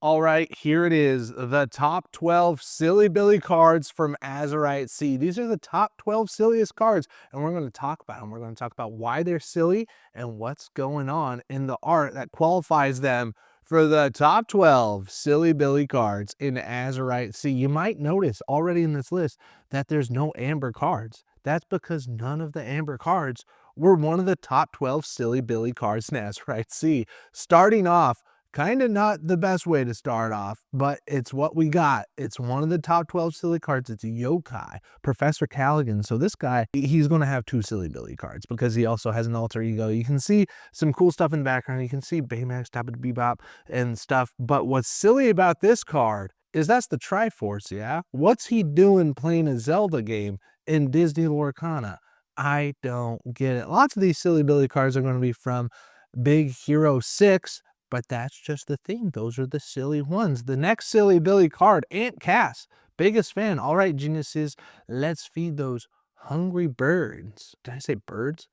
All right, here it is, the top 12 Silly Billy cards from AZURITE C. These are the top 12 silliest cards, and we're going to talk about them. We're going to talk about why they're silly and what's going on in the art that qualifies them for the top 12 Silly Billy cards in AZURITE C. You might notice already in this list that there's no amber cards. That's because none of the amber cards were one of the top 12 Silly Billy cards in AZURITE C. Starting off, kind of not the best way to start off, but it's what we got. It's one of the top 12 silly cards. It's Yokai, Professor Callaghan. So this guy, he's going to have two Silly Billy cards because he also has an alter ego. You can see some cool stuff in the background. You can see Baymax, Top of the Bebop and stuff. But what's silly about this card is that's the Triforce, yeah? What's he doing playing a Zelda game in Disney Lorcana? I don't get it. Lots of these Silly Billy cards are going to be from Big Hero 6, but that's just the thing. Those are the silly ones. The next Silly Billy card, Aunt Cass, biggest fan. All right, geniuses, let's feed those hungry birds. Did I say birds?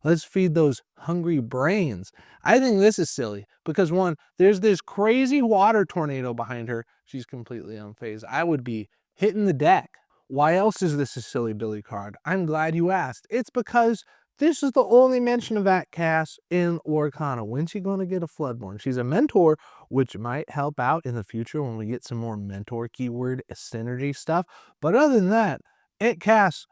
Let's feed those hungry brains. I think this is silly because one, there's this crazy water tornado behind her. She's completely unfazed. I would be hitting the deck. Why else is this a Silly Billy card? I'm glad you asked. It's because this is the only mention of Aunt Cass in Lorcana. When's she going to get a Floodborn? She's a mentor, which might help out in the future when we get some more mentor keyword synergy stuff. But other than that, Aunt Cass,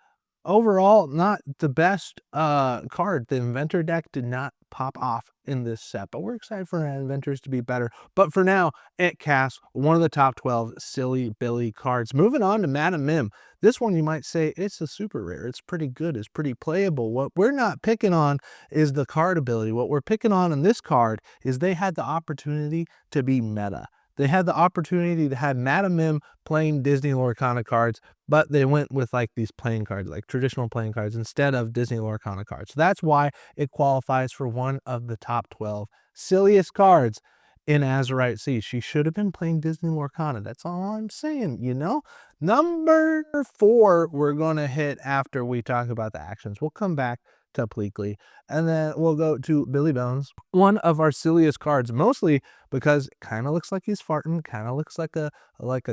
overall, not the best card. The Inventor deck did not pop off in this set, but we're excited for our Inventors to be better. But for now, Aunt Cass, one of the top 12 Silly Billy cards. Moving on to Madam Mim. This one you might say it's a super rare. It's pretty good. It's pretty playable. What we're not picking on is the card ability. What we're picking on in this card is they had the opportunity to be meta. They had the opportunity to have Madam Mim playing Disney Lorcana cards, but they went with like these playing cards, like traditional playing cards, instead of Disney Lorcana cards. So that's why it qualifies for one of the top 12 silliest cards in AZURITE C. She should have been playing Disney Lorcana. That's all I'm saying, you know? Number 4, we're going to hit after we talk about the actions. We'll come back to Pleakley, and then we'll go to Billy Bones, one of our silliest cards, mostly because it kind of looks like he's farting, kind of looks like a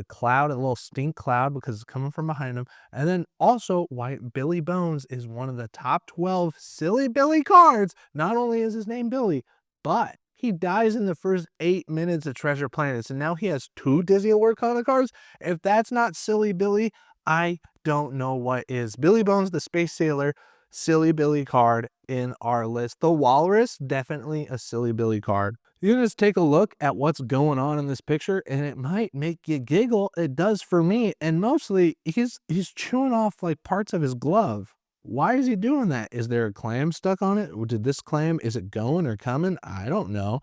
cloud, a little stink cloud because it's coming from behind him. And then also why Billy Bones is one of the top 12 Silly Billy cards. Not only is his name Billy, but he dies in the first 8 minutes of Treasure Planets, and now he has 2 Disney Lorcana cards. If that's not Silly Billy, I don't know what is. Billy Bones, the Space Sailor, Silly Billy card in our list. The Walrus, definitely a Silly Billy card. You can just take a look at what's going on in this picture and it might make you giggle. It does for me. And mostly he's chewing off like parts of his glove. Why is he doing that? Is there a clam stuck on it? Or did this clam, is it going or coming? I don't know.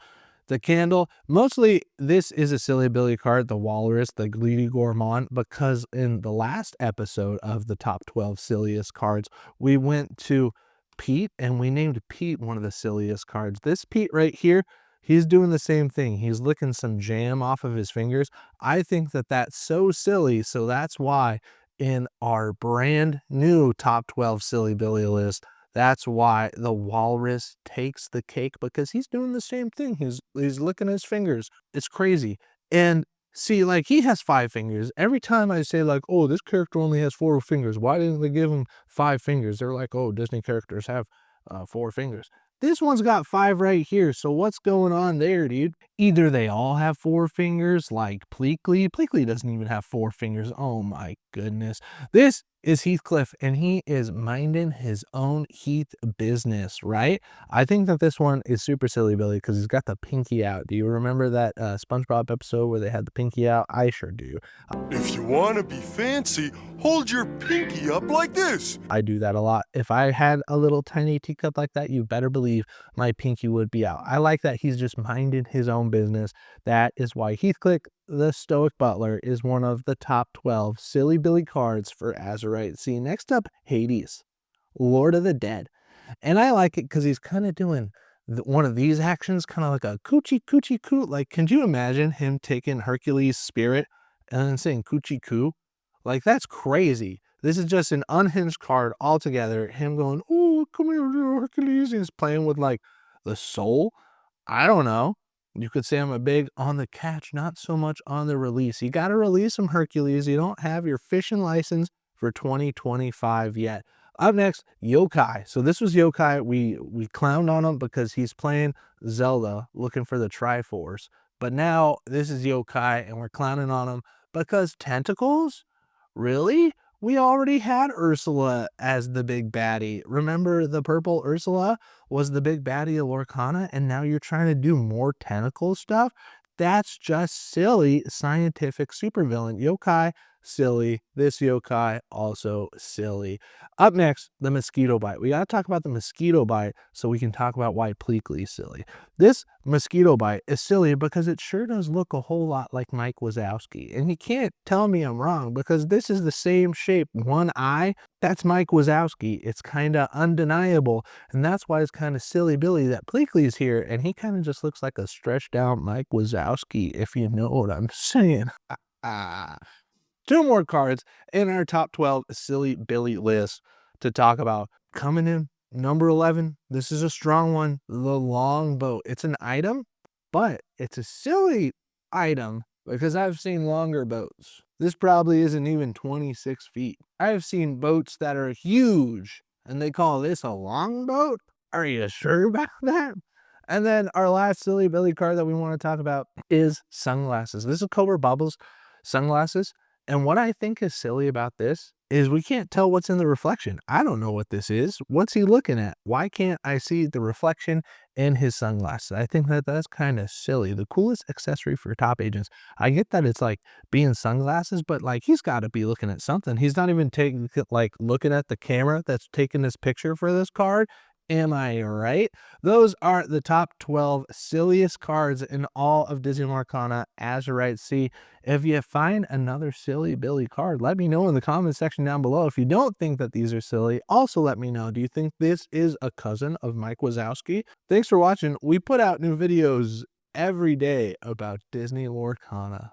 The candle, mostly this is a Silly Billy card, the Walrus, the Greedy Gourmand, because in the last episode of the top 12 silliest cards, we went to Pete and we named Pete one of the silliest cards. This Pete right here, he's doing the same thing. He's licking some jam off of his fingers. I think that that's so silly, so that's why in our brand new top 12 Silly Billy list, that's why the Walrus takes the cake, because he's doing the same thing. He's licking his fingers. It's crazy. And see, like, he has 5 fingers. Every time I say like, oh, this character only has 4 fingers, why didn't they give him 5 fingers? They're like, oh, Disney characters have 4 fingers. This one's got 5 right here. So what's going on there, dude? Either they all have 4 fingers like Pleakley. Pleakley doesn't even have 4 fingers. Oh my goodness. This is Heathcliff, and he is minding his own Heath business, right? I think that this one is super Silly Billy because he's got the pinky out. Do you remember that SpongeBob episode where they had the pinky out? I sure do. If you want to be fancy, hold your pinky up like this. I do that a lot. If I had a little tiny teacup like that, you better believe my pinky would be out. I like that he's just minding his own business. That is why Heathcliff, the Stoic Butler, is one of the top 12 Silly Billy cards for AZURITE C. Next up, Hades, Lord of the Dead. And I like it because he's kind of doing one of these actions, kind of like a coochie coochie coo. Like, can you imagine him taking Hercules' spirit and then saying coochie coo? Like, that's crazy. This is just an unhinged card altogether. Him going, oh, come here, Hercules. He's playing with like the soul. I don't know. You could say I'm a big on the catch, not so much on the release. You got to release some Hercules. You don't have your fishing license for 2025 yet. Up next, Yokai. So this was Yokai. We clowned on him because he's playing Zelda, looking for the Triforce. But now this is Yokai, and we're clowning on him because tentacles? Really? We already had Ursula as the big baddie. Remember the purple Ursula was the big baddie of Lorcana, and now you're trying to do more tentacle stuff? That's just silly scientific supervillain. Yokai, silly. This yokai, also silly. Up next, the mosquito bite. We gotta talk about the mosquito bite so we can talk about why Pleakley's silly. This mosquito bite is silly because it sure does look a whole lot like Mike Wazowski. And you can't tell me I'm wrong because this is the same shape, one eye. That's Mike Wazowski. It's kind of undeniable. And that's why it's kind of silly Billy that Pleakley's here. And he kind of just looks like a stretched out Mike Wazowski, if you know what I'm saying. Ah. Two more cards in our top 12 silly Billy list to talk about. Coming in number 11, this is a strong one, the longboat. It's an item, but it's a silly item because I've seen longer boats. This probably isn't even 26 feet. I've seen boats that are huge, and they call this a longboat? Are you sure about that? And then our last silly Billy card that we want to talk about is sunglasses. This is Cobra Bubbles sunglasses. And what I think is silly about this is we can't tell what's in the reflection. I don't know what this is. What's he looking at? Why can't I see the reflection in his sunglasses? I think that that's kind of silly. The coolest accessory for top agents. I get that it's like being sunglasses, but like he's got to be looking at something. He's not even taking like looking at the camera that's taking this picture for this card. Am I right? Those are the top 12 silliest cards in all of Disney Lorcana Azurite Sea. If you find another silly Billy card, let me know in the comment section down below. If you don't think that these are silly, also let me know. Do you think this is a cousin of Mike Wazowski? Thanks for watching. We put out new videos every day about Disney Lorcana.